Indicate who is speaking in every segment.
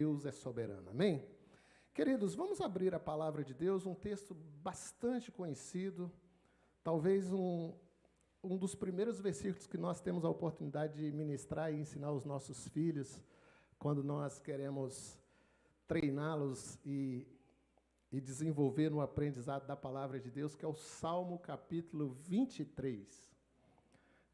Speaker 1: Deus é soberano, amém? Queridos, vamos abrir a palavra de Deus, um texto bastante conhecido, talvez um dos primeiros versículos que nós temos a oportunidade de ministrar e ensinar aos nossos filhos, quando nós queremos treiná-los e desenvolver no aprendizado da palavra de Deus, que é o Salmo capítulo 23.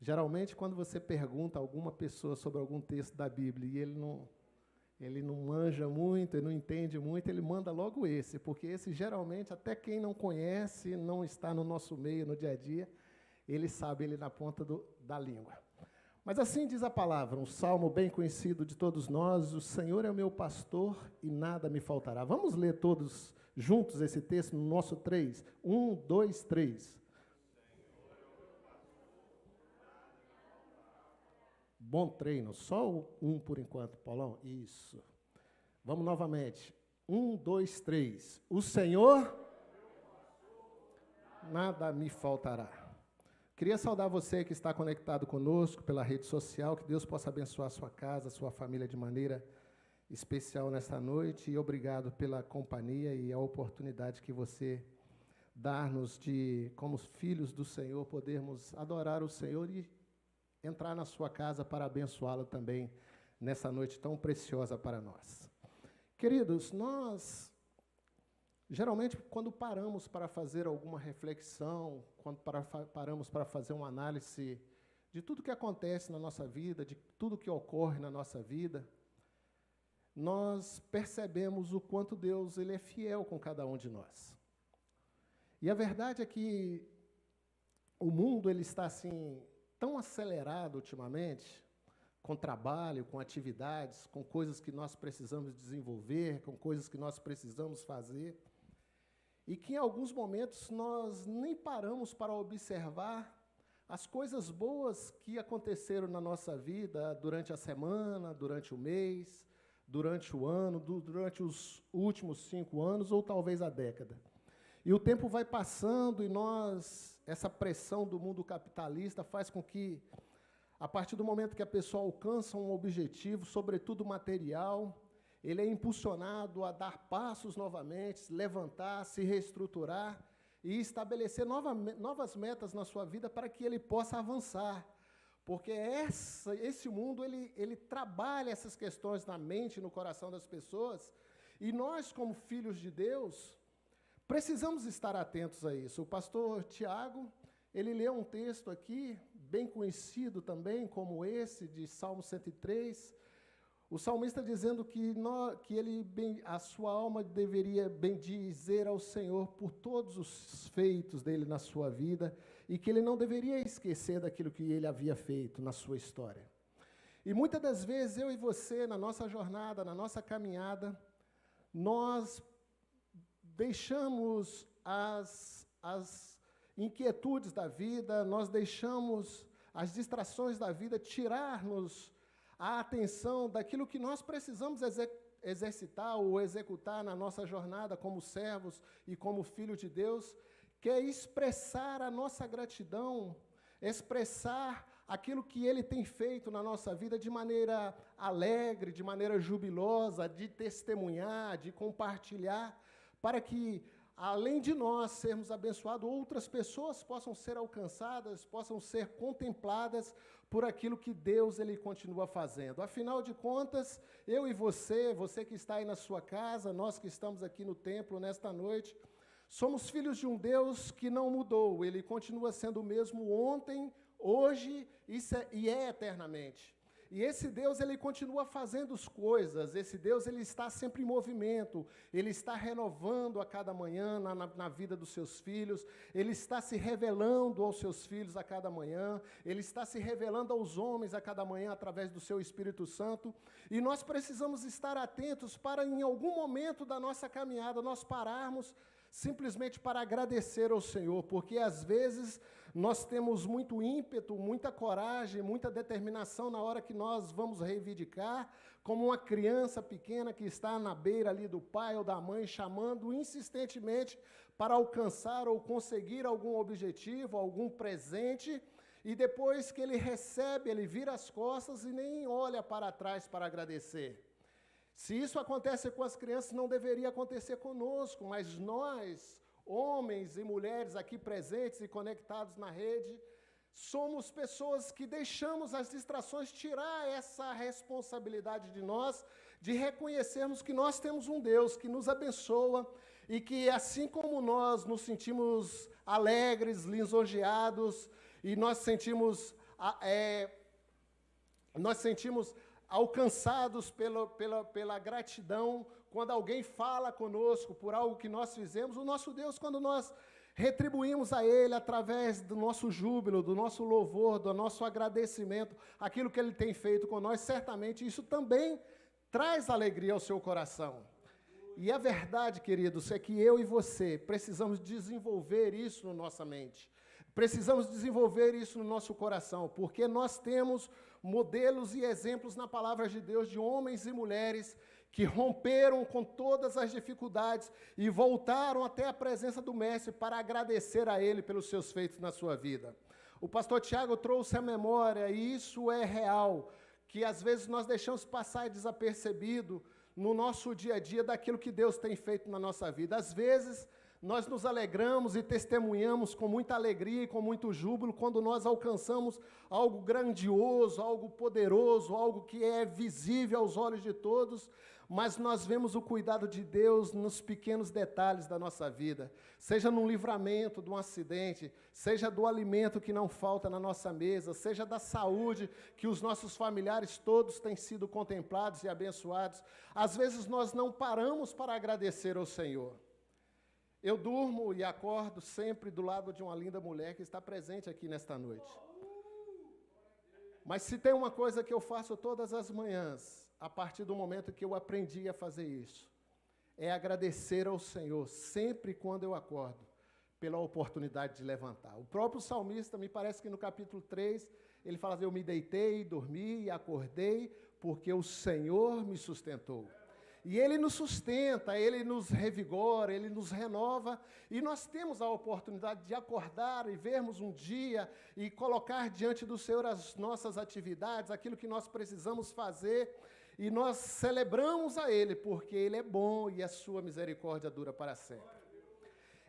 Speaker 1: Geralmente, quando você pergunta a alguma pessoa sobre algum texto da Bíblia e ele não manja muito, ele não entende muito, ele manda logo esse, porque esse geralmente, até quem não conhece, não está no nosso meio, no dia a dia, ele sabe ele na ponta da língua. Mas assim diz a palavra, um salmo bem conhecido de todos nós: o Senhor é o meu pastor e nada me faltará. Vamos ler todos juntos esse texto no nosso 3. 1, 2, 3. Bom treino, só um por enquanto, Paulão. Isso. Vamos novamente. 1, 2, 3. O Senhor, nada me faltará. Queria saudar você que está conectado conosco pela rede social, que Deus possa abençoar a sua casa, a sua família de maneira especial nesta noite, e obrigado pela companhia e a oportunidade que você dá-nos de, como filhos do Senhor, podermos adorar o Senhor e entrar na sua casa para abençoá-lo também nessa noite tão preciosa para nós. Queridos, nós, geralmente, quando paramos para fazer alguma reflexão, quando paramos para fazer uma análise de tudo que acontece na nossa vida, de tudo que ocorre na nossa vida, nós percebemos o quanto Deus ele é fiel com cada um de nós. E a verdade é que o mundo ele está assim tão acelerado ultimamente, com trabalho, com atividades, com coisas que nós precisamos desenvolver, com coisas que nós precisamos fazer, e que em alguns momentos nós nem paramos para observar as coisas boas que aconteceram na nossa vida durante a semana, durante o mês, durante o ano, durante os últimos 5 anos ou talvez a década. E o tempo vai passando e essa pressão do mundo capitalista faz com que, a partir do momento que a pessoa alcança um objetivo, sobretudo material, ele é impulsionado a dar passos novamente, levantar, se reestruturar e estabelecer novas metas na sua vida para que ele possa avançar. Porque esse mundo, ele trabalha essas questões na mente e no coração das pessoas, e nós, como filhos de Deus, precisamos estar atentos a isso. O pastor Tiago, ele leu um texto aqui, bem conhecido também, como esse, de Salmo 103, o salmista dizendo que a sua alma deveria bendizer ao Senhor por todos os feitos dele na sua vida, e que ele não deveria esquecer daquilo que ele havia feito na sua história. E muitas das vezes, eu e você, na nossa jornada, na nossa caminhada, nós deixamos as inquietudes da vida, nós deixamos as distrações da vida tirar-nos a atenção daquilo que nós precisamos exercitar ou executar na nossa jornada como servos e como filhos de Deus, que é expressar a nossa gratidão, expressar aquilo que Ele tem feito na nossa vida de maneira alegre, de maneira jubilosa, de testemunhar, de compartilhar, para que, além de nós sermos abençoados, outras pessoas possam ser alcançadas, possam ser contempladas por aquilo que Deus ele continua fazendo. Afinal de contas, eu e você que está aí na sua casa, nós que estamos aqui no templo nesta noite, somos filhos de um Deus que não mudou. Ele continua sendo o mesmo ontem, hoje e é eternamente. E esse Deus, ele continua fazendo as coisas, esse Deus, ele está sempre em movimento, ele está renovando a cada manhã na vida dos seus filhos, ele está se revelando aos seus filhos a cada manhã, ele está se revelando aos homens a cada manhã através do seu Espírito Santo, e nós precisamos estar atentos para, em algum momento da nossa caminhada, nós pararmos simplesmente para agradecer ao Senhor, porque às vezes nós temos muito ímpeto, muita coragem, muita determinação na hora que nós vamos reivindicar, como uma criança pequena que está na beira ali do pai ou da mãe, chamando insistentemente para alcançar ou conseguir algum objetivo, algum presente, e depois que ele recebe, ele vira as costas e nem olha para trás para agradecer. Se isso acontece com as crianças, não deveria acontecer conosco, mas nós, homens e mulheres aqui presentes e conectados na rede, somos pessoas que deixamos as distrações tirar essa responsabilidade de nós, de reconhecermos que nós temos um Deus que nos abençoa e que, assim como nós nos sentimos alegres, lisonjeados, e nós sentimos alcançados pela gratidão, quando alguém fala conosco por algo que nós fizemos, o nosso Deus, quando nós retribuímos a Ele através do nosso júbilo, do nosso louvor, do nosso agradecimento, aquilo que Ele tem feito com nós, certamente isso também traz alegria ao seu coração. E a verdade, queridos, é que eu e você precisamos desenvolver isso na nossa mente. Precisamos desenvolver isso no nosso coração, porque nós temos modelos e exemplos na palavra de Deus de homens e mulheres que romperam com todas as dificuldades e voltaram até a presença do Mestre para agradecer a Ele pelos seus feitos na sua vida. O pastor Tiago trouxe à memória, e isso é real, que às vezes nós deixamos passar desapercebido no nosso dia a dia daquilo que Deus tem feito na nossa vida. Às vezes, nós nos alegramos e testemunhamos com muita alegria e com muito júbilo quando nós alcançamos algo grandioso, algo poderoso, algo que é visível aos olhos de todos, mas nós vemos o cuidado de Deus nos pequenos detalhes da nossa vida, seja num livramento de um acidente, seja do alimento que não falta na nossa mesa, seja da saúde que os nossos familiares todos têm sido contemplados e abençoados. Às vezes nós não paramos para agradecer ao Senhor. Eu durmo e acordo sempre do lado de uma linda mulher que está presente aqui nesta noite. Mas se tem uma coisa que eu faço todas as manhãs, a partir do momento que eu aprendi a fazer isso, é agradecer ao Senhor, sempre quando eu acordo, pela oportunidade de levantar. O próprio salmista, me parece que no capítulo 3, ele fala assim: eu me deitei, dormi e acordei, porque o Senhor me sustentou. E Ele nos sustenta, Ele nos revigora, Ele nos renova, e nós temos a oportunidade de acordar e vermos um dia e colocar diante do Senhor as nossas atividades, aquilo que nós precisamos fazer, e nós celebramos a Ele, porque Ele é bom e a sua misericórdia dura para sempre.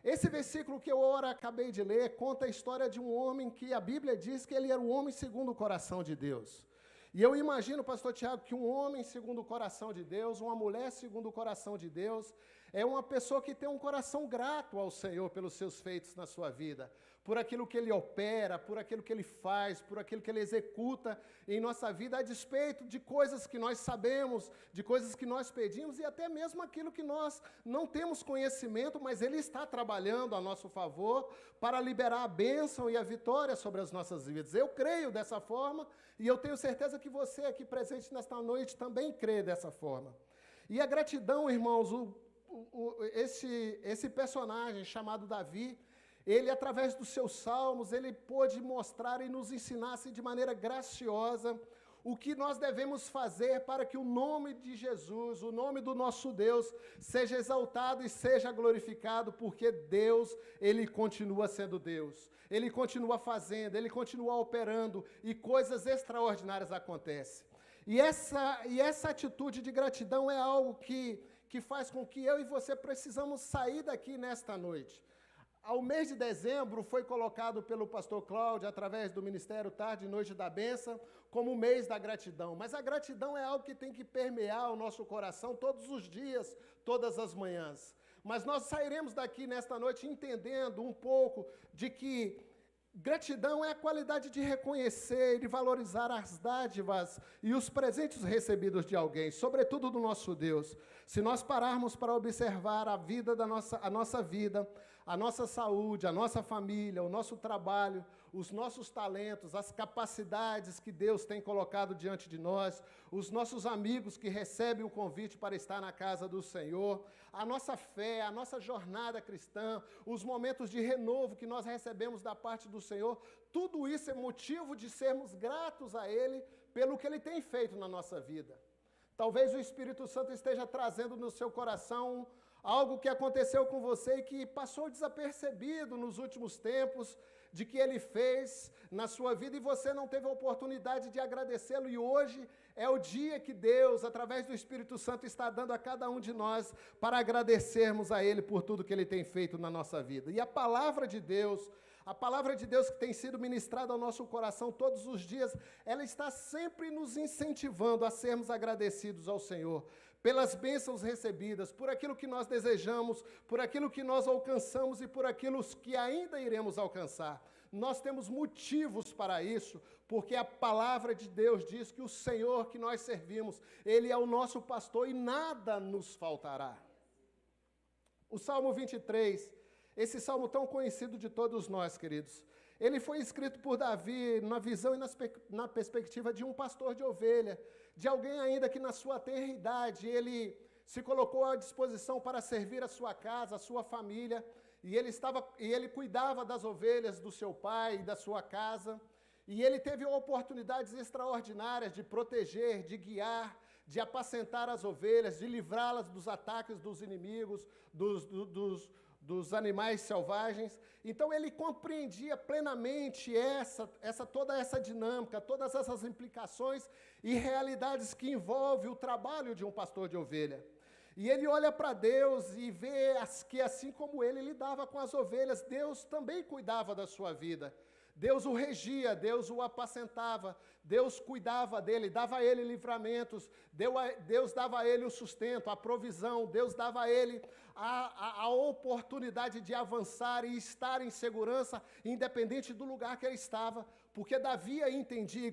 Speaker 1: Esse versículo que eu ora acabei de ler conta a história de um homem que a Bíblia diz que ele era um homem segundo o coração de Deus. E eu imagino, pastor Tiago, que um homem segundo o coração de Deus, uma mulher segundo o coração de Deus, é uma pessoa que tem um coração grato ao Senhor pelos seus feitos na sua vida, por aquilo que Ele opera, por aquilo que Ele faz, por aquilo que Ele executa em nossa vida, a despeito de coisas que nós sabemos, de coisas que nós pedimos e até mesmo aquilo que nós não temos conhecimento, mas Ele está trabalhando a nosso favor para liberar a bênção e a vitória sobre as nossas vidas. Eu creio dessa forma e eu tenho certeza que você aqui presente nesta noite também crê dessa forma. E a gratidão, irmãos, esse personagem chamado Davi, ele, através dos seus salmos, ele pôde mostrar e nos ensinar assim, de maneira graciosa o que nós devemos fazer para que o nome de Jesus, o nome do nosso Deus, seja exaltado e seja glorificado, porque Deus, Ele continua sendo Deus. Ele continua fazendo, Ele continua operando e coisas extraordinárias acontecem. E essa atitude de gratidão é algo que faz com que eu e você precisamos sair daqui nesta noite. Ao mês de dezembro foi colocado pelo pastor Cláudio, através do Ministério Tarde e Noite da Bênção, como o mês da gratidão. Mas a gratidão é algo que tem que permear o nosso coração todos os dias, todas as manhãs. Mas nós sairemos daqui nesta noite entendendo um pouco de que gratidão é a qualidade de reconhecer e de valorizar as dádivas e os presentes recebidos de alguém, sobretudo do nosso Deus. Se nós pararmos para observar a nossa vida, a nossa saúde, a nossa família, o nosso trabalho, os nossos talentos, as capacidades que Deus tem colocado diante de nós, os nossos amigos que recebem o convite para estar na casa do Senhor, a nossa fé, a nossa jornada cristã, os momentos de renovo que nós recebemos da parte do Senhor, tudo isso é motivo de sermos gratos a Ele pelo que Ele tem feito na nossa vida. Talvez o Espírito Santo esteja trazendo no seu coração algo que aconteceu com você e que passou desapercebido nos últimos tempos, de que Ele fez na sua vida e você não teve a oportunidade de agradecê-lo. E hoje é o dia que Deus, através do Espírito Santo, está dando a cada um de nós para agradecermos a Ele por tudo que Ele tem feito na nossa vida. E a palavra de Deus que tem sido ministrada ao nosso coração todos os dias, ela está sempre nos incentivando a sermos agradecidos ao Senhor, pelas bênçãos recebidas, por aquilo que nós desejamos, por aquilo que nós alcançamos e por aquilo que ainda iremos alcançar. Nós temos motivos para isso, porque a palavra de Deus diz que o Senhor que nós servimos, Ele é o nosso pastor e nada nos faltará. O Salmo 23, esse salmo tão conhecido de todos nós, queridos, ele foi escrito por Davi na visão e na perspectiva de um pastor de ovelha, de alguém ainda que na sua tenra idade, ele se colocou à disposição para servir a sua casa, a sua família, e ele cuidava das ovelhas do seu pai e da sua casa, e ele teve oportunidades extraordinárias de proteger, de guiar, de apacentar as ovelhas, de livrá-las dos ataques dos inimigos, dos animais selvagens. Então ele compreendia plenamente toda essa dinâmica, todas essas implicações e realidades que envolvem o trabalho de um pastor de ovelha. E ele olha para Deus e vê que assim como ele lidava com as ovelhas, Deus também cuidava da sua vida. Deus o regia, Deus o apacentava, Deus cuidava dele, dava a ele livramentos, Deus dava a ele o sustento, a provisão, Deus dava a ele a oportunidade de avançar e estar em segurança, independente do lugar que ele estava, porque Davi entendia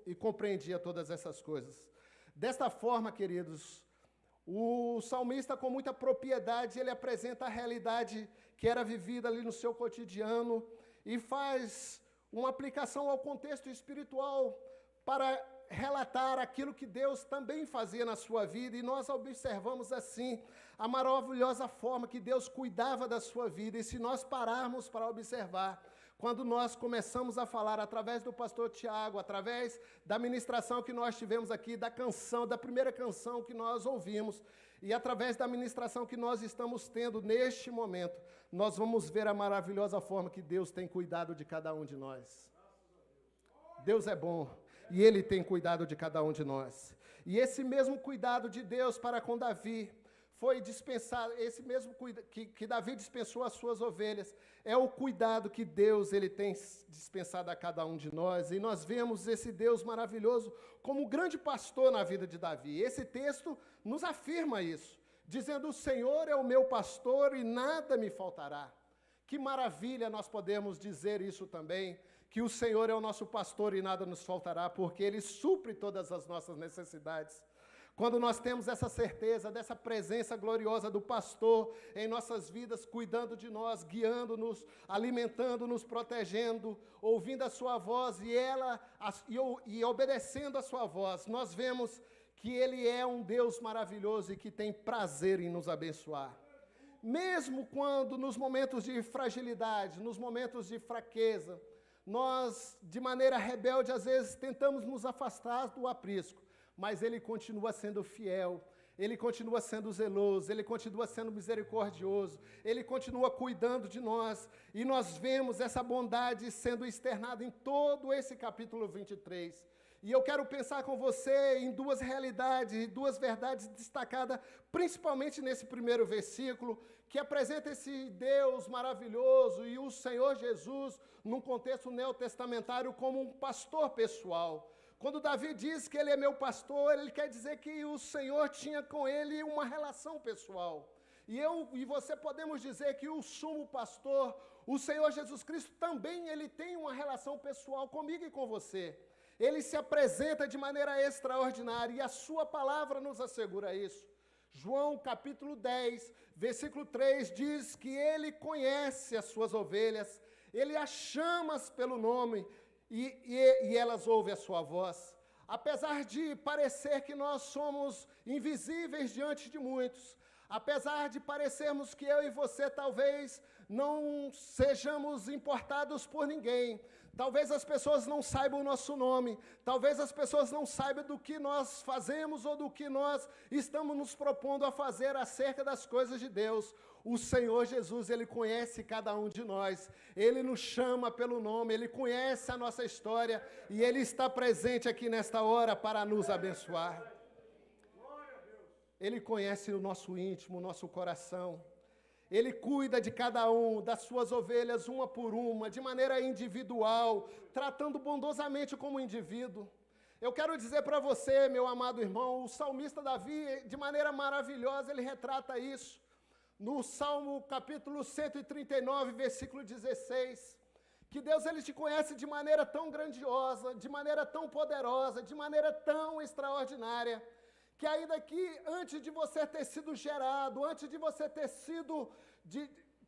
Speaker 1: e compreendia todas essas coisas. Desta forma, queridos, o salmista, com muita propriedade, ele apresenta a realidade que era vivida ali no seu cotidiano e faz uma aplicação ao contexto espiritual para relatar aquilo que Deus também fazia na sua vida, e nós observamos assim a maravilhosa forma que Deus cuidava da sua vida. E se nós pararmos para observar, quando nós começamos a falar através do pastor Tiago, através da ministração que nós tivemos aqui, da primeira canção que nós ouvimos, e através da ministração que nós estamos tendo neste momento, nós vamos ver a maravilhosa forma que Deus tem cuidado de cada um de nós. Deus é bom, e Ele tem cuidado de cada um de nós. E esse mesmo cuidado de Deus para com Davi foi dispensado, esse mesmo que Davi dispensou às suas ovelhas, é o cuidado que Deus ele tem dispensado a cada um de nós. E nós vemos esse Deus maravilhoso como grande pastor na vida de Davi. Esse texto nos afirma isso, dizendo: o Senhor é o meu pastor e nada me faltará. Que maravilha nós podemos dizer isso também, que o Senhor é o nosso pastor e nada nos faltará, porque Ele supre todas as nossas necessidades. Quando nós temos essa certeza dessa presença gloriosa do pastor em nossas vidas, cuidando de nós, guiando-nos, alimentando-nos, protegendo, ouvindo a sua voz e obedecendo a sua voz, nós vemos que Ele é um Deus maravilhoso e que tem prazer em nos abençoar. Mesmo quando nos momentos de fragilidade, nos momentos de fraqueza, nós, de maneira rebelde, às vezes tentamos nos afastar do aprisco, mas Ele continua sendo fiel, Ele continua sendo zeloso, Ele continua sendo misericordioso, Ele continua cuidando de nós, e nós vemos essa bondade sendo externada em todo esse capítulo 23. E eu quero pensar com você em duas realidades e duas verdades destacadas, principalmente nesse primeiro versículo, que apresenta esse Deus maravilhoso e o Senhor Jesus, num contexto neotestamentário, como um pastor pessoal. Quando Davi diz que Ele é meu pastor, ele quer dizer que o Senhor tinha com ele uma relação pessoal. E eu e você podemos dizer que o sumo pastor, o Senhor Jesus Cristo, também ele tem uma relação pessoal comigo e com você. Ele se apresenta de maneira extraordinária e a sua palavra nos assegura isso. João capítulo 10, versículo 3 diz que Ele conhece as suas ovelhas, Ele as chama pelo nome e elas ouvem a sua voz. Apesar de parecer que nós somos invisíveis diante de muitos, apesar de parecermos que eu e você talvez não sejamos importados por ninguém, Talvez as pessoas não saibam o nosso nome, talvez as pessoas não saibam do que nós fazemos ou do que nós estamos nos propondo a fazer acerca das coisas de Deus. O Senhor Jesus, Ele conhece cada um de nós, Ele nos chama pelo nome, Ele conhece a nossa história e Ele está presente aqui nesta hora para nos abençoar. Ele conhece o nosso íntimo, o nosso coração. Ele cuida de cada um, das suas ovelhas, uma por uma, de maneira individual, tratando bondosamente como indivíduo. Eu quero dizer para você, meu amado irmão, o salmista Davi, de maneira maravilhosa, ele retrata isso. No Salmo capítulo 139, versículo 16, que Deus ele te conhece de maneira tão grandiosa, de maneira tão poderosa, de maneira tão extraordinária, que ainda que antes de você ter sido gerado, antes de você ter sido,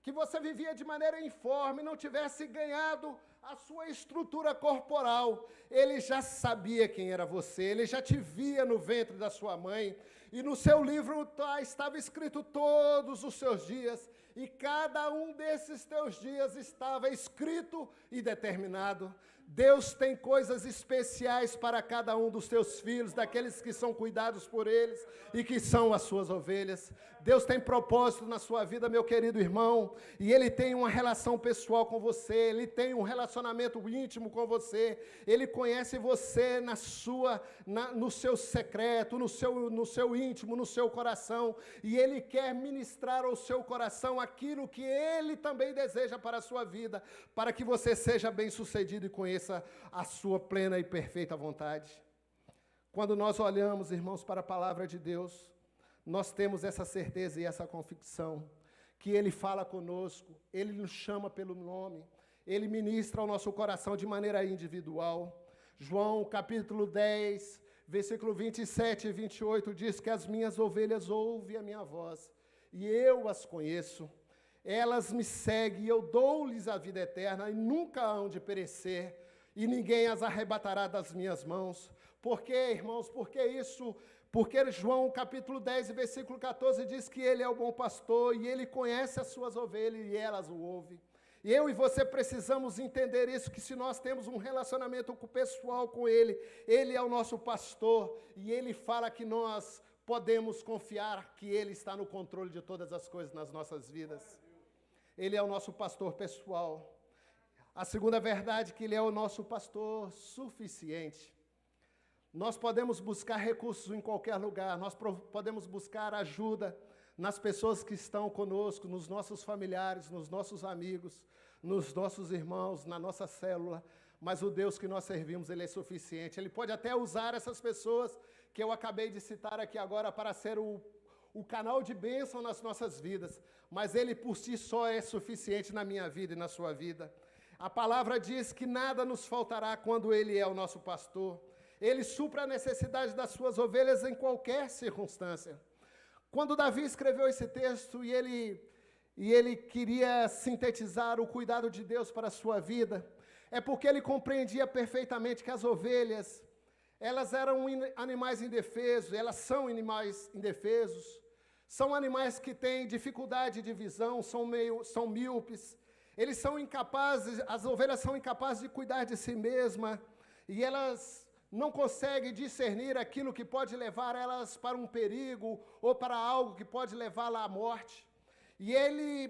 Speaker 1: que você vivia de maneira informe, não tivesse ganhado a sua estrutura corporal, Ele já sabia quem era você, Ele já te via no ventre da sua mãe, e no seu livro estava escrito todos os seus dias, e cada um desses teus dias estava escrito e determinado. Deus tem coisas especiais para cada um dos teus filhos, daqueles que são cuidados por eles e que são as suas ovelhas. Deus tem propósito na sua vida, meu querido irmão, e Ele tem uma relação pessoal com você, Ele tem um relacionamento íntimo com você, Ele conhece você no seu secreto, no seu íntimo, no seu coração, e Ele quer ministrar ao seu coração aquilo que Ele também deseja para a sua vida, para que você seja bem-sucedido e conheça a sua plena e perfeita vontade. Quando nós olhamos, irmãos, para a palavra de Deus, nós temos essa certeza e essa convicção, que Ele fala conosco, Ele nos chama pelo nome, Ele ministra ao nosso coração de maneira individual. João capítulo 10, versículo 27 e 28 diz que as minhas ovelhas ouvem a minha voz, e eu as conheço. Elas me seguem e eu dou-lhes a vida eterna e nunca hão de perecer, e ninguém as arrebatará das minhas mãos. Por quê, irmãos? Porque João capítulo 10, versículo 14 diz que Ele é o bom pastor e Ele conhece as suas ovelhas e elas o ouvem. E eu e você precisamos entender isso, que se nós temos um relacionamento pessoal com Ele, Ele é o nosso pastor e Ele fala que nós podemos confiar que Ele está no controle de todas as coisas nas nossas vidas. Ele é o nosso pastor pessoal. A segunda verdade é que Ele é o nosso pastor suficiente. Nós podemos buscar recursos em qualquer lugar, nós podemos buscar ajuda nas pessoas que estão conosco, nos nossos familiares, nos nossos amigos, nos nossos irmãos, na nossa célula, mas o Deus que nós servimos, Ele é suficiente. Ele pode até usar essas pessoas que eu acabei de citar aqui agora para ser o canal de bênção nas nossas vidas, mas Ele por si só é suficiente na minha vida e na sua vida. A palavra diz que nada nos faltará quando Ele é o nosso pastor. Ele supre a necessidade das suas ovelhas em qualquer circunstância. Quando Davi escreveu esse texto e ele queria sintetizar o cuidado de Deus para a sua vida, é porque ele compreendia perfeitamente que as ovelhas, elas eram animais indefesos, elas são animais indefesos, são animais que têm dificuldade de visão, são míopes, eles são incapazes, as ovelhas são incapazes de cuidar de si mesma, e elas não conseguem discernir aquilo que pode levar elas para um perigo ou para algo que pode levá-la à morte. E ele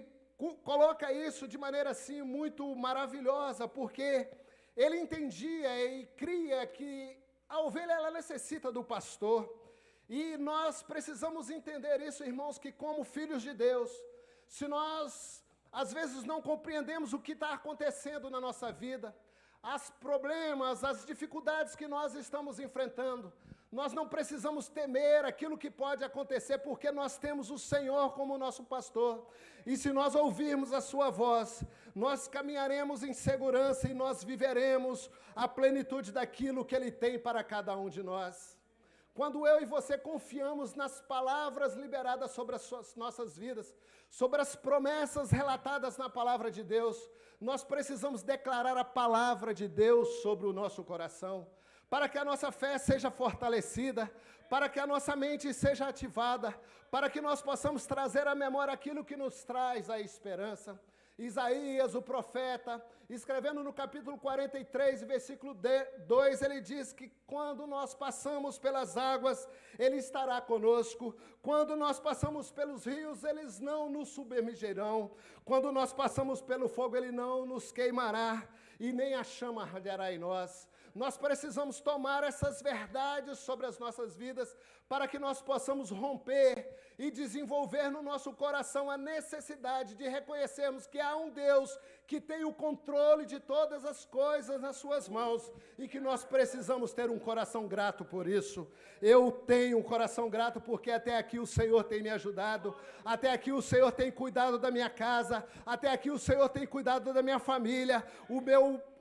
Speaker 1: coloca isso de maneira assim muito maravilhosa, porque ele entendia e cria que a ovelha ela necessita do pastor. E nós precisamos entender isso, irmãos, que como filhos de Deus, se nós às vezes não compreendemos o que está acontecendo na nossa vida, os problemas, as dificuldades que nós estamos enfrentando, nós não precisamos temer aquilo que pode acontecer, porque nós temos o Senhor como nosso pastor, e se nós ouvirmos a sua voz, nós caminharemos em segurança e nós viveremos a plenitude daquilo que Ele tem para cada um de nós. Quando eu e você confiamos nas palavras liberadas sobre as nossas vidas, sobre as promessas relatadas na palavra de Deus, nós precisamos declarar a palavra de Deus sobre o nosso coração, para que a nossa fé seja fortalecida, para que a nossa mente seja ativada, para que nós possamos trazer à memória aquilo que nos traz a esperança. Isaías, o profeta, escrevendo no capítulo 43, versículo 2, ele diz que quando nós passamos pelas águas, ele estará conosco. Quando nós passamos pelos rios, eles não nos submergirão. Quando nós passamos pelo fogo, ele não nos queimará, e nem a chama arderá em nós. Nós precisamos tomar essas verdades sobre as nossas vidas para que nós possamos romper e desenvolver no nosso coração a necessidade de reconhecermos que há um Deus que tem o controle de todas as coisas nas suas mãos e que nós precisamos ter um coração grato por isso. Eu tenho um coração grato porque até aqui o Senhor tem me ajudado, até aqui o Senhor tem cuidado da minha casa, até aqui o Senhor tem cuidado da minha família.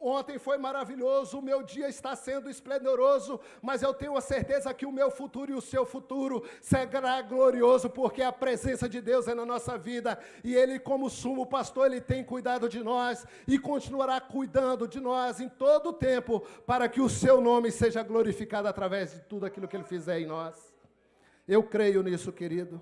Speaker 1: Ontem foi maravilhoso, o meu dia está sendo esplendoroso, mas eu tenho a certeza que o meu futuro e o seu futuro será glorioso, porque a presença de Deus é na nossa vida, e Ele, como sumo pastor, Ele tem cuidado de nós, e continuará cuidando de nós em todo o tempo, para que o seu nome seja glorificado através de tudo aquilo que Ele fizer em nós. Eu creio nisso, querido.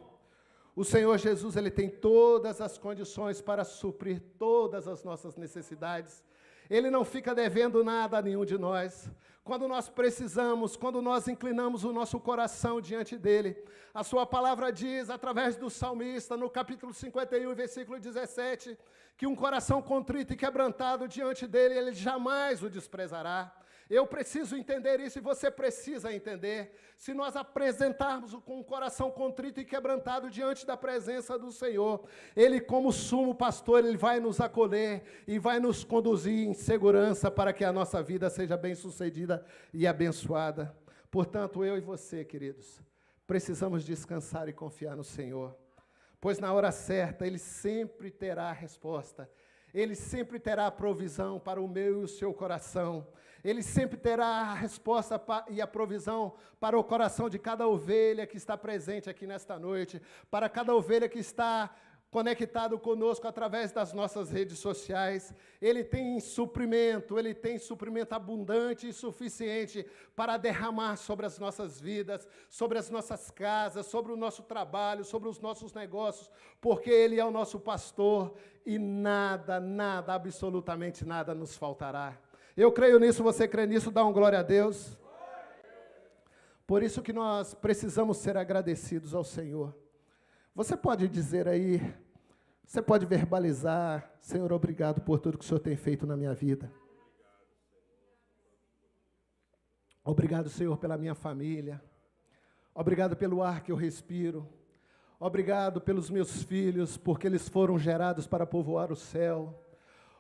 Speaker 1: O Senhor Jesus, Ele tem todas as condições para suprir todas as nossas necessidades. Ele não fica devendo nada a nenhum de nós. Quando nós precisamos, quando nós inclinamos o nosso coração diante dele, a sua palavra diz, através do salmista, no capítulo 51, versículo 17, que um coração contrito e quebrantado diante dele, ele jamais o desprezará. Eu preciso entender isso e você precisa entender. Se nós apresentarmos com um coração contrito e quebrantado diante da presença do Senhor, Ele, como sumo pastor, Ele vai nos acolher e vai nos conduzir em segurança para que a nossa vida seja bem-sucedida e abençoada. Portanto, eu e você, queridos, precisamos descansar e confiar no Senhor, pois na hora certa Ele sempre terá a resposta. Ele sempre terá a provisão para o meu e o seu coração. Ele sempre terá a resposta e a provisão para o coração de cada ovelha que está presente aqui nesta noite, para cada ovelha que está conectado conosco através das nossas redes sociais. Ele tem suprimento abundante e suficiente para derramar sobre as nossas vidas, sobre as nossas casas, sobre o nosso trabalho, sobre os nossos negócios, porque Ele é o nosso pastor e nada, absolutamente nada nos faltará. Eu creio nisso, você crê nisso, dá um glória a Deus. Por isso que nós precisamos ser agradecidos ao Senhor. Você pode dizer aí, você pode verbalizar, Senhor, obrigado por tudo que o Senhor tem feito na minha vida. Obrigado, Senhor, pela minha família. Obrigado pelo ar que eu respiro. Obrigado pelos meus filhos, porque eles foram gerados para povoar o céu.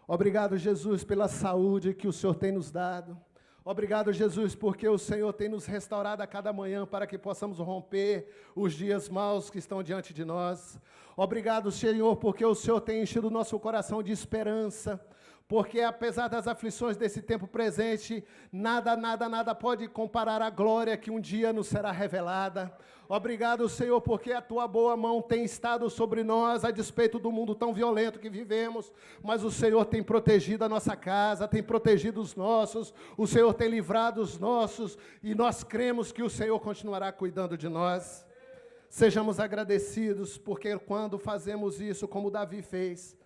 Speaker 1: Obrigado, Jesus, pela saúde que o Senhor tem nos dado. Obrigado, Jesus, porque o Senhor tem nos restaurado a cada manhã para que possamos romper os dias maus que estão diante de nós. Obrigado, Senhor, porque o Senhor tem enchido o nosso coração de esperança, porque apesar das aflições desse tempo presente, nada pode comparar a glória que um dia nos será revelada. Obrigado, Senhor, porque a Tua boa mão tem estado sobre nós, a despeito do mundo tão violento que vivemos, mas o Senhor tem protegido a nossa casa, tem protegido os nossos, o Senhor tem livrado os nossos, e nós cremos que o Senhor continuará cuidando de nós. Sejamos agradecidos, porque quando fazemos isso, como Davi fez,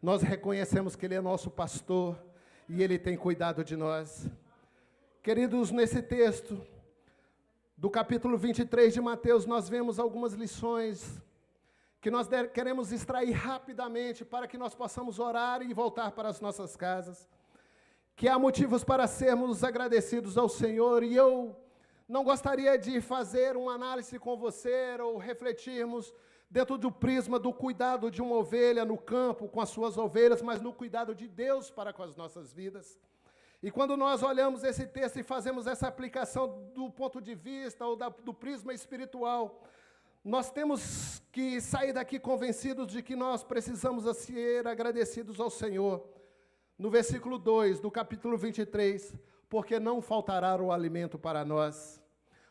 Speaker 1: nós reconhecemos que Ele é nosso pastor e Ele tem cuidado de nós. Queridos, nesse texto do capítulo 23 de Mateus, nós vemos algumas lições que nós queremos extrair rapidamente para que nós possamos orar e voltar para as nossas casas. Que há motivos para sermos agradecidos ao Senhor, e eu não gostaria de fazer uma análise com você ou refletirmos dentro do prisma do cuidado de uma ovelha no campo com as suas ovelhas, mas no cuidado de Deus para com as nossas vidas. E quando nós olhamos esse texto e fazemos essa aplicação do ponto de vista ou do prisma espiritual, nós temos que sair daqui convencidos de que nós precisamos ser agradecidos ao Senhor. No versículo 2 do capítulo 23, porque não faltará o alimento para nós.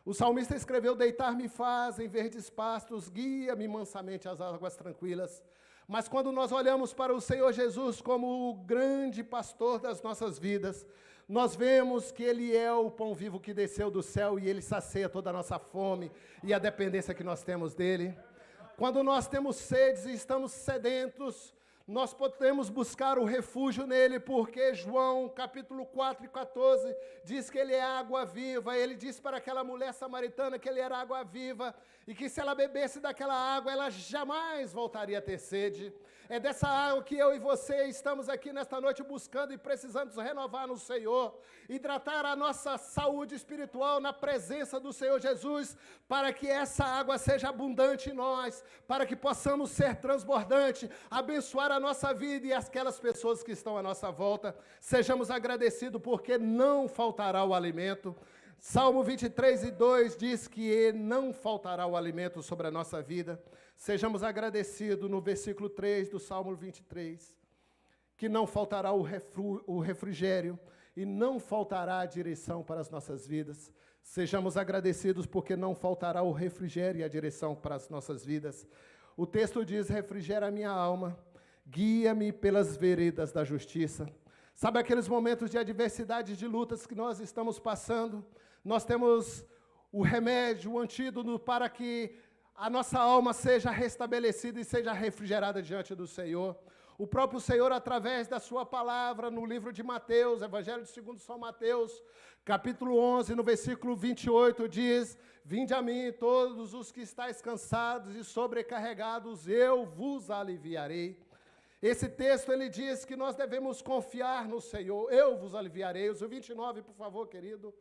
Speaker 1: O salmista escreveu: deitar-me faz em verdes pastos, guia-me mansamente às águas tranquilas. Mas quando nós olhamos para o Senhor Jesus como o grande pastor das nossas vidas, nós vemos que Ele é o pão vivo que desceu do céu e Ele sacia toda a nossa fome e a dependência que nós temos dEle. Quando nós temos sedes e estamos sedentos, Nós podemos buscar o refúgio nele, porque João, capítulo 4 e 14, diz que ele é água viva. Ele disse para aquela mulher samaritana que ele era água viva, e que se ela bebesse daquela água, ela jamais voltaria a ter sede. É dessa água que eu e você estamos aqui nesta noite buscando e precisando nos renovar no Senhor, hidratar a nossa saúde espiritual na presença do Senhor Jesus, para que essa água seja abundante em nós, para que possamos ser transbordantes, abençoar a nossa vida e aquelas pessoas que estão à nossa volta. Sejamos agradecidos, porque não faltará o alimento. Salmo 23 e 2 diz que não faltará o alimento sobre a nossa vida. Sejamos agradecidos no versículo 3 do Salmo 23, que não faltará o refrigério e não faltará a direção para as nossas vidas. Sejamos agradecidos porque não faltará o refrigério e a direção para as nossas vidas. O texto diz: refrigera a minha alma, guia-me pelas veredas da justiça. Sabe aqueles momentos de adversidade, de lutas que nós estamos passando? Nós temos o remédio, o antídoto para que a nossa alma seja restabelecida e seja refrigerada diante do Senhor. O próprio Senhor, através da sua palavra, no livro de Mateus, Evangelho segundo São Mateus, capítulo 11, no versículo 28, diz: vinde a mim, todos os que estáis cansados e sobrecarregados, eu vos aliviarei. Esse texto, ele diz que nós devemos confiar no Senhor. Eu vos aliviarei. O 29, por favor, querido.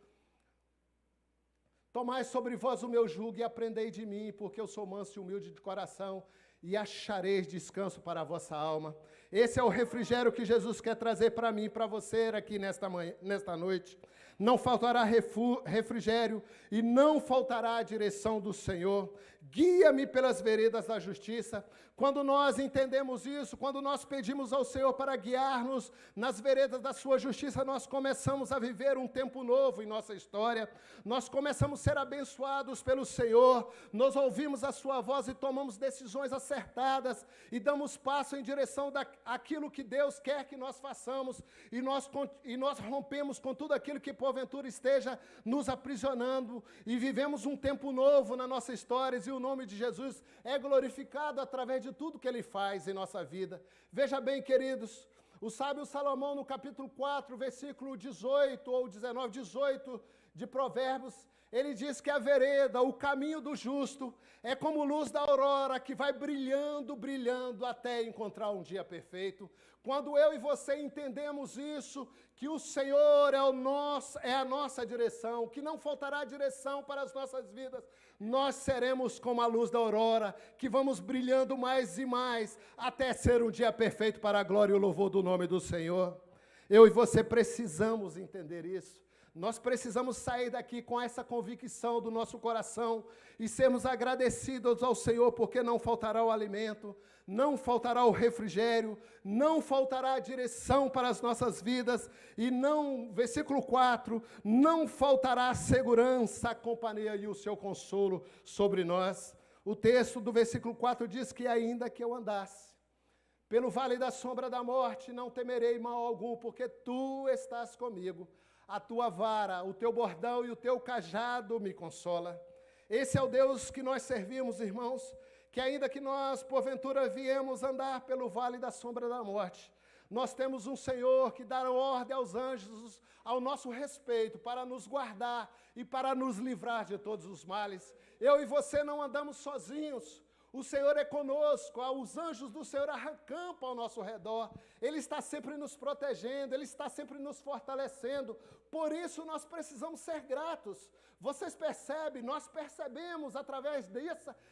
Speaker 1: Tomai sobre vós o meu jugo e aprendei de mim, porque eu sou manso e humilde de coração, e achareis descanso para a vossa alma. Esse é o refrigério que Jesus quer trazer para mim e para você aqui nesta noite. Não faltará refrigério e não faltará a direção do Senhor. Guia-me pelas veredas da justiça. Quando nós entendemos isso, quando nós pedimos ao Senhor para guiar-nos nas veredas da sua justiça, nós começamos a viver um tempo novo em nossa história. Nós começamos a ser abençoados pelo Senhor. Nós ouvimos a sua voz e tomamos decisões acertadas e damos passo em direção daquilo que Deus quer que nós façamos. E nós rompemos com tudo aquilo que porventura esteja nos aprisionando e vivemos um tempo novo na nossa história, e o nome de Jesus é glorificado através de tudo que Ele faz em nossa vida. Veja bem, queridos, o sábio Salomão, no capítulo 4, versículo 18 ou 19, 18 de Provérbios, ele diz que a vereda, o caminho do justo, é como luz da aurora que vai brilhando, brilhando até encontrar um dia perfeito. Quando eu e você entendemos isso, que o Senhor é a nossa direção, que não faltará direção para as nossas vidas, nós seremos como a luz da aurora, que vamos brilhando mais e mais, até ser um dia perfeito para a glória e o louvor do nome do Senhor. Eu e você precisamos entender isso. Nós precisamos sair daqui com essa convicção do nosso coração e sermos agradecidos ao Senhor, porque não faltará o alimento, não faltará o refrigério, não faltará a direção para as nossas vidas, e não, versículo 4, não faltará a segurança, a companhia e o seu consolo sobre nós. O texto do versículo 4 diz que ainda que eu andasse pelo vale da sombra da morte, não temerei mal algum, porque tu estás comigo. A tua vara, o teu bordão e o teu cajado me consola. Esse é o Deus que nós servimos, irmãos, que ainda que nós, porventura, viemos andar pelo vale da sombra da morte, nós temos um Senhor que dá ordem aos anjos ao nosso respeito, para nos guardar e para nos livrar de todos os males. Eu e você não andamos sozinhos. O Senhor é conosco, os anjos do Senhor acampam ao nosso redor. Ele está sempre nos protegendo, Ele está sempre nos fortalecendo. Por isso nós precisamos ser gratos. Vocês percebem, nós percebemos através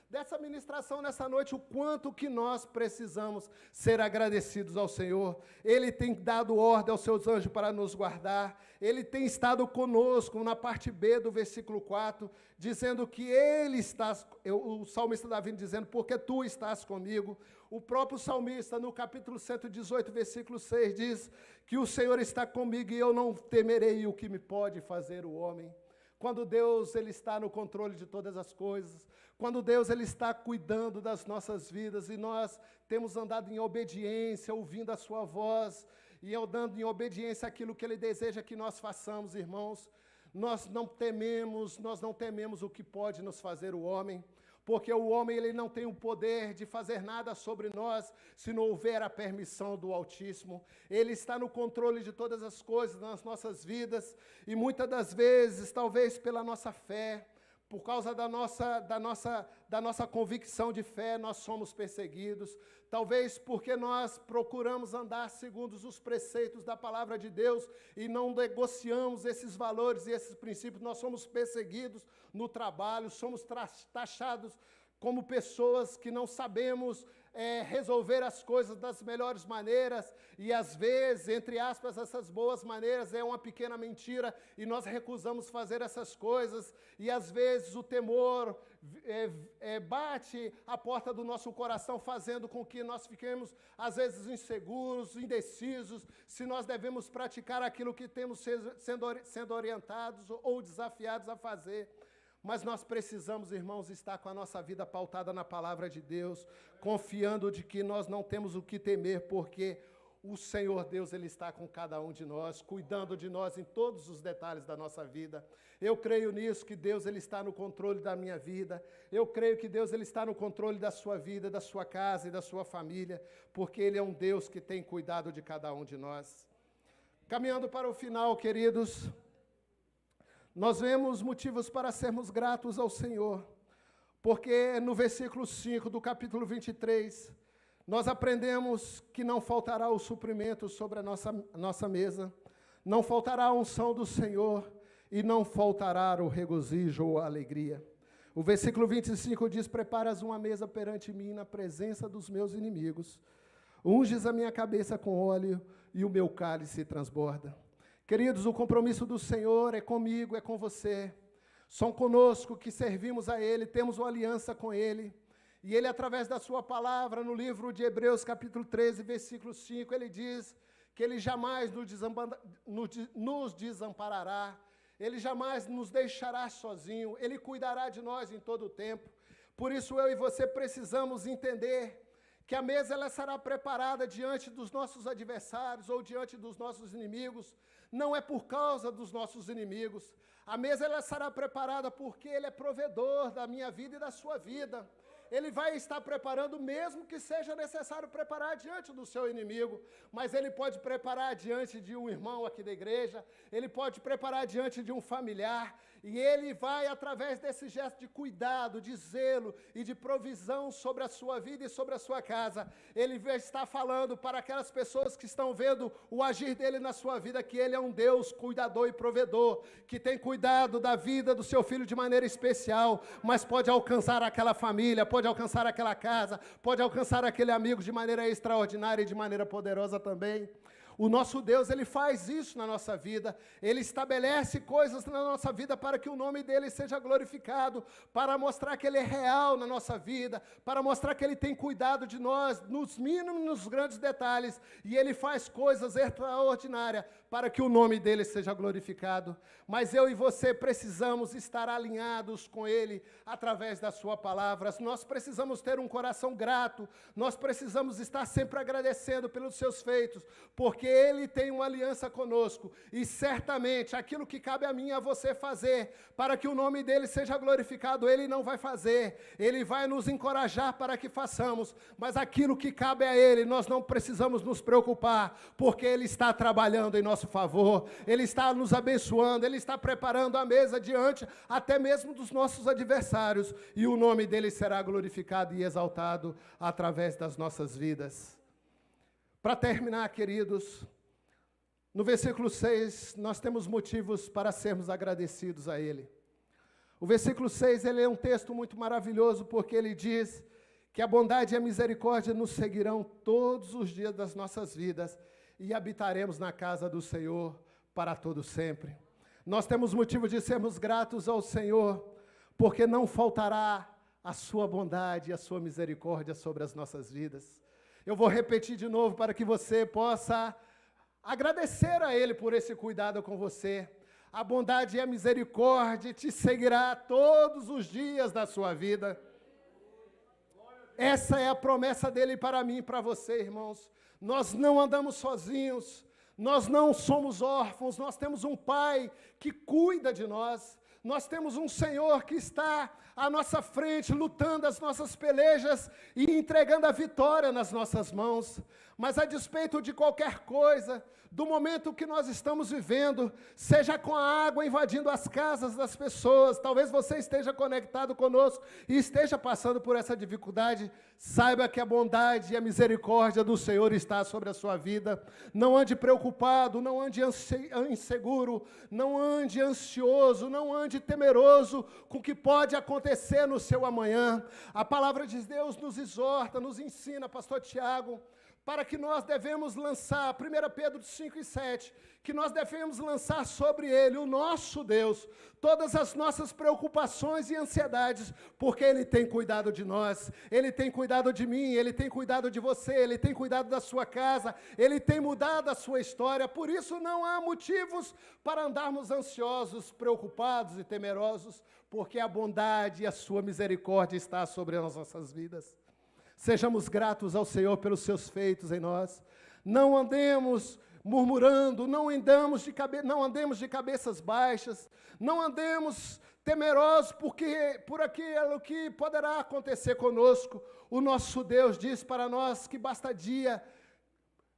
Speaker 1: dessa ministração nessa noite o quanto que nós precisamos ser agradecidos ao Senhor. Ele tem dado ordem aos seus anjos para nos guardar. Ele tem estado conosco na parte B do versículo 4, dizendo que Ele está, o salmista Davi dizendo, porque tu estás comigo. O próprio salmista, no capítulo 118, versículo 6, diz que o Senhor está comigo e eu não temerei o que me pode fazer o homem. Quando Deus ele está no controle de todas as coisas, quando Deus ele está cuidando das nossas vidas e nós temos andado em obediência, ouvindo a sua voz e andando em obediência àquilo que Ele deseja que nós façamos, irmãos, nós não tememos o que pode nos fazer o homem. porque o homem ele não tem o poder de fazer nada sobre nós se não houver a permissão do Altíssimo. Ele está no controle de todas as coisas nas nossas vidas, e muitas das vezes, talvez pela nossa fé, por causa da nossa convicção de fé, nós somos perseguidos. Talvez porque nós procuramos andar segundo os preceitos da palavra de Deus e não negociamos esses valores e esses princípios, nós somos perseguidos no trabalho, somos taxados como pessoas que não sabemos resolver as coisas das melhores maneiras, e às vezes, entre aspas, essas boas maneiras é uma pequena mentira, e nós recusamos fazer essas coisas, e às vezes o temor bate a porta do nosso coração, fazendo com que nós fiquemos, às vezes, inseguros, indecisos, se nós devemos praticar aquilo que temos sendo orientados ou desafiados a fazer. Mas nós precisamos, irmãos, estar com a nossa vida pautada na palavra de Deus, confiando de que nós não temos o que temer, porque o Senhor Deus, Ele está com cada um de nós, cuidando de nós em todos os detalhes da nossa vida. Eu creio nisso, que Deus Ele está no controle da minha vida. Eu creio que Deus Ele está no controle da sua vida, da sua casa e da sua família, porque Ele é um Deus que tem cuidado de cada um de nós. Caminhando para o final, queridos, nós vemos motivos para sermos gratos ao Senhor, porque no versículo 5 do capítulo 23, nós aprendemos que não faltará o suprimento sobre a nossa mesa, não faltará a unção do Senhor e não faltará o regozijo ou a alegria. O versículo 25 diz: preparas uma mesa perante mim na presença dos meus inimigos, unges a minha cabeça com óleo e o meu cálice transborda. Queridos, o compromisso do Senhor é comigo, é com você. São conosco que servimos a Ele, temos uma aliança com Ele. E Ele, através da sua palavra, no livro de Hebreus, capítulo 13, versículo 5, Ele diz que Ele jamais nos desamparará, Ele jamais nos deixará sozinho, Ele cuidará de nós em todo o tempo. Por isso, eu e você precisamos entender que a mesa ela será preparada diante dos nossos adversários ou diante dos nossos inimigos. Não é por causa dos nossos inimigos. A mesa ela será preparada porque Ele é provedor da minha vida e da sua vida. Ele vai estar preparando, mesmo que seja necessário preparar diante do seu inimigo, mas Ele pode preparar diante de um irmão aqui da igreja, Ele pode preparar diante de um familiar, e Ele vai, através desse gesto de cuidado, de zelo e de provisão sobre a sua vida e sobre a sua casa, Ele vai estar falando para aquelas pessoas que estão vendo o agir dEle na sua vida, que Ele é um Deus cuidador e provedor, que tem cuidado da vida do seu filho de maneira especial, mas pode alcançar aquela família, pode alcançar aquela casa, pode alcançar aquele amigo de maneira extraordinária e de maneira poderosa também. O nosso Deus, Ele faz isso na nossa vida, Ele estabelece coisas na nossa vida para que o nome dEle seja glorificado, para mostrar que Ele é real na nossa vida, para mostrar que Ele tem cuidado de nós, nos mínimos, nos grandes detalhes, e Ele faz coisas extraordinárias para que o nome dEle seja glorificado. Mas eu e você precisamos estar alinhados com Ele através da sua palavra. Nós precisamos ter um coração grato, nós precisamos estar sempre agradecendo pelos seus feitos, porque Ele tem uma aliança conosco, e certamente aquilo que cabe a mim e a você fazer, para que o nome dEle seja glorificado, Ele não vai fazer, Ele vai nos encorajar para que façamos, mas aquilo que cabe a Ele, nós não precisamos nos preocupar, porque Ele está trabalhando em nosso favor, Ele está nos abençoando, Ele está preparando a mesa diante até mesmo dos nossos adversários, e o nome dEle será glorificado e exaltado através das nossas vidas. Para terminar, queridos, no versículo 6, nós temos motivos para sermos agradecidos a Ele. O versículo 6, ele é um texto muito maravilhoso, porque ele diz que a bondade e a misericórdia nos seguirão todos os dias das nossas vidas, e habitaremos na casa do Senhor para todo sempre. Nós temos motivo de sermos gratos ao Senhor, porque não faltará a sua bondade e a sua misericórdia sobre as nossas vidas. Eu vou repetir de novo para que você possa agradecer a Ele por esse cuidado com você. A bondade e a misericórdia te seguirá todos os dias da sua vida. Essa é a promessa dEle para mim e para você, irmãos. Nós não andamos sozinhos, nós não somos órfãos, nós temos um Pai que cuida de nós. Nós temos um Senhor que está à nossa frente, lutando as nossas pelejas e entregando a vitória nas nossas mãos. Mas a despeito de qualquer coisa, do momento que nós estamos vivendo, seja com a água invadindo as casas das pessoas, talvez você esteja conectado conosco e esteja passando por essa dificuldade, saiba que a bondade e a misericórdia do Senhor está sobre a sua vida. Não ande preocupado, não ande inseguro, não ande ansioso, não ande temeroso com o que pode acontecer no seu amanhã. A palavra de Deus nos exorta, nos ensina, pastor Tiago, para que nós devemos lançar, 1 Pedro 5:7, que nós devemos lançar sobre Ele, o nosso Deus, todas as nossas preocupações e ansiedades, porque Ele tem cuidado de nós, Ele tem cuidado de mim, Ele tem cuidado de você, Ele tem cuidado da sua casa, Ele tem mudado a sua história, por isso não há motivos para andarmos ansiosos, preocupados e temerosos, porque a bondade e a sua misericórdia está sobre as nossas vidas. Sejamos gratos ao Senhor pelos seus feitos em nós. Não andemos murmurando, não andemos de cabeças baixas, não andemos temerosos por aquilo que poderá acontecer conosco. O nosso Deus diz para nós que basta dia,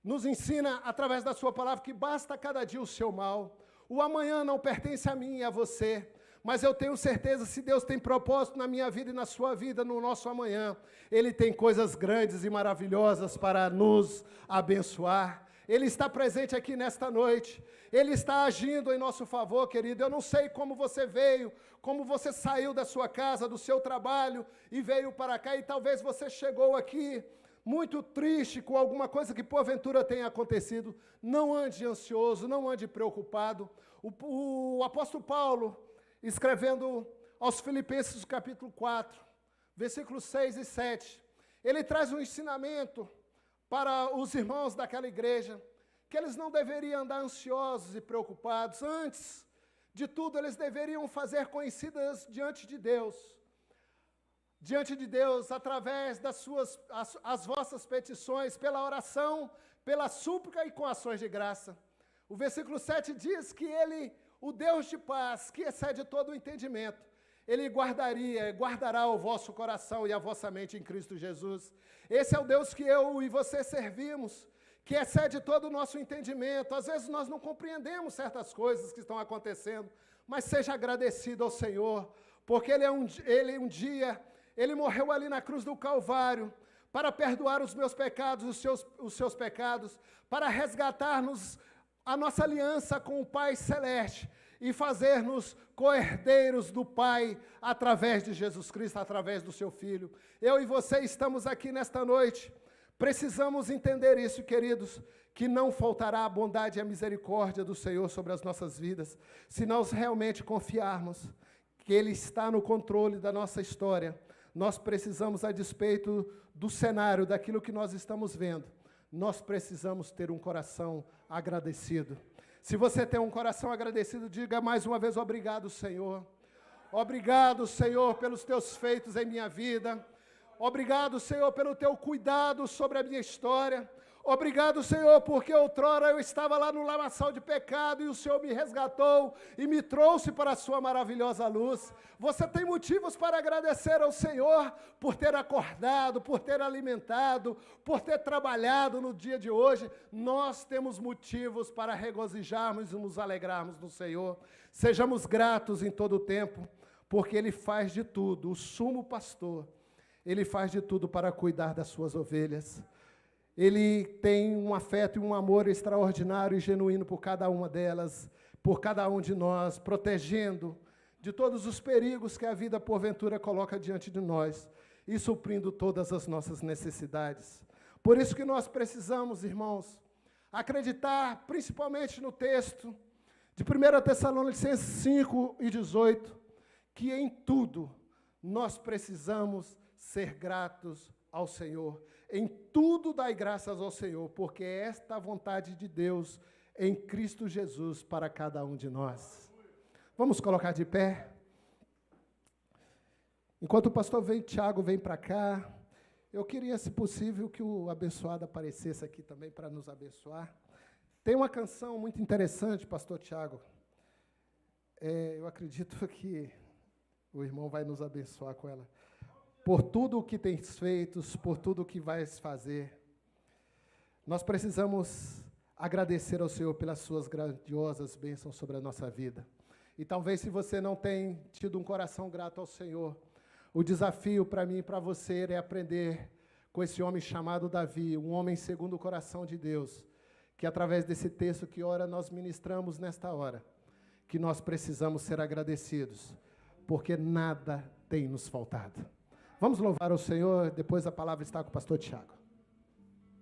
Speaker 1: nos ensina através da sua palavra, que basta cada dia o seu mal. O amanhã não pertence a mim e a você. Mas eu tenho certeza, se Deus tem propósito na minha vida e na sua vida, no nosso amanhã, Ele tem coisas grandes e maravilhosas para nos abençoar. Ele está presente aqui nesta noite, Ele está agindo em nosso favor, querido. Eu não sei como você veio, como você saiu da sua casa, do seu trabalho e veio para cá, e talvez você chegou aqui muito triste com alguma coisa que porventura tenha acontecido. Não ande ansioso, não ande preocupado. O apóstolo Paulo, escrevendo aos Filipenses, capítulo 4, versículos 6 e 7, ele traz um ensinamento para os irmãos daquela igreja, que eles não deveriam andar ansiosos e preocupados. Antes de tudo, eles deveriam fazer conhecidas diante de Deus, através das as vossas petições, pela oração, pela súplica e com ações de graça. O versículo 7 diz que Ele, o Deus de paz, que excede todo o entendimento, Ele guardará o vosso coração e a vossa mente em Cristo Jesus. Esse é o Deus que eu e você servimos, que excede todo o nosso entendimento. Às vezes nós não compreendemos certas coisas que estão acontecendo, mas seja agradecido ao Senhor, porque Ele morreu ali na cruz do Calvário, para perdoar os meus pecados, os seus pecados, para resgatar-nos a nossa aliança com o Pai Celeste e fazer-nos co-herdeiros do Pai através de Jesus Cristo, através do seu Filho. Eu e você estamos aqui nesta noite, precisamos entender isso, queridos, que não faltará a bondade e a misericórdia do Senhor sobre as nossas vidas, se nós realmente confiarmos que Ele está no controle da nossa história. Nós precisamos, a despeito do cenário, daquilo que nós estamos vendo, nós precisamos ter um coração agradecido. Se você tem um coração agradecido, diga mais uma vez: obrigado, Senhor. Obrigado, Senhor, pelos teus feitos em minha vida. Obrigado, Senhor, pelo teu cuidado sobre a minha história. Obrigado, Senhor, porque outrora eu estava lá no lamaçal de pecado e o Senhor me resgatou e me trouxe para a sua maravilhosa luz. Você tem motivos para agradecer ao Senhor por ter acordado, por ter alimentado, por ter trabalhado no dia de hoje. Nós temos motivos para regozijarmos e nos alegrarmos no Senhor. Sejamos gratos em todo o tempo, porque Ele faz de tudo, o sumo pastor, Ele faz de tudo para cuidar das suas ovelhas. Ele tem um afeto e um amor extraordinário e genuíno por cada uma delas, por cada um de nós, protegendo de todos os perigos que a vida porventura coloca diante de nós e suprindo todas as nossas necessidades. Por isso que nós precisamos, irmãos, acreditar principalmente no texto de 1 Tessalonicenses 5:18, que em tudo nós precisamos ser gratos ao Senhor. Em tudo dai graças ao Senhor, porque esta é a vontade de Deus em Cristo Jesus para cada um de nós. Vamos colocar de pé? Enquanto o pastor Tiago vem para cá, eu queria, se possível, que o abençoado aparecesse aqui também para nos abençoar. Tem uma canção muito interessante, pastor Tiago. Eu acredito que o irmão vai nos abençoar com ela. Por tudo o que tens feito, por tudo o que vais fazer. Nós precisamos agradecer ao Senhor pelas suas grandiosas bênçãos sobre a nossa vida. E talvez se você não tem tido um coração grato ao Senhor, o desafio para mim e para você é aprender com esse homem chamado Davi, um homem segundo o coração de Deus, que através desse texto que ora nós ministramos nesta hora, que nós precisamos ser agradecidos, porque nada tem nos faltado. Vamos louvar o Senhor, depois a palavra está com o pastor Tiago.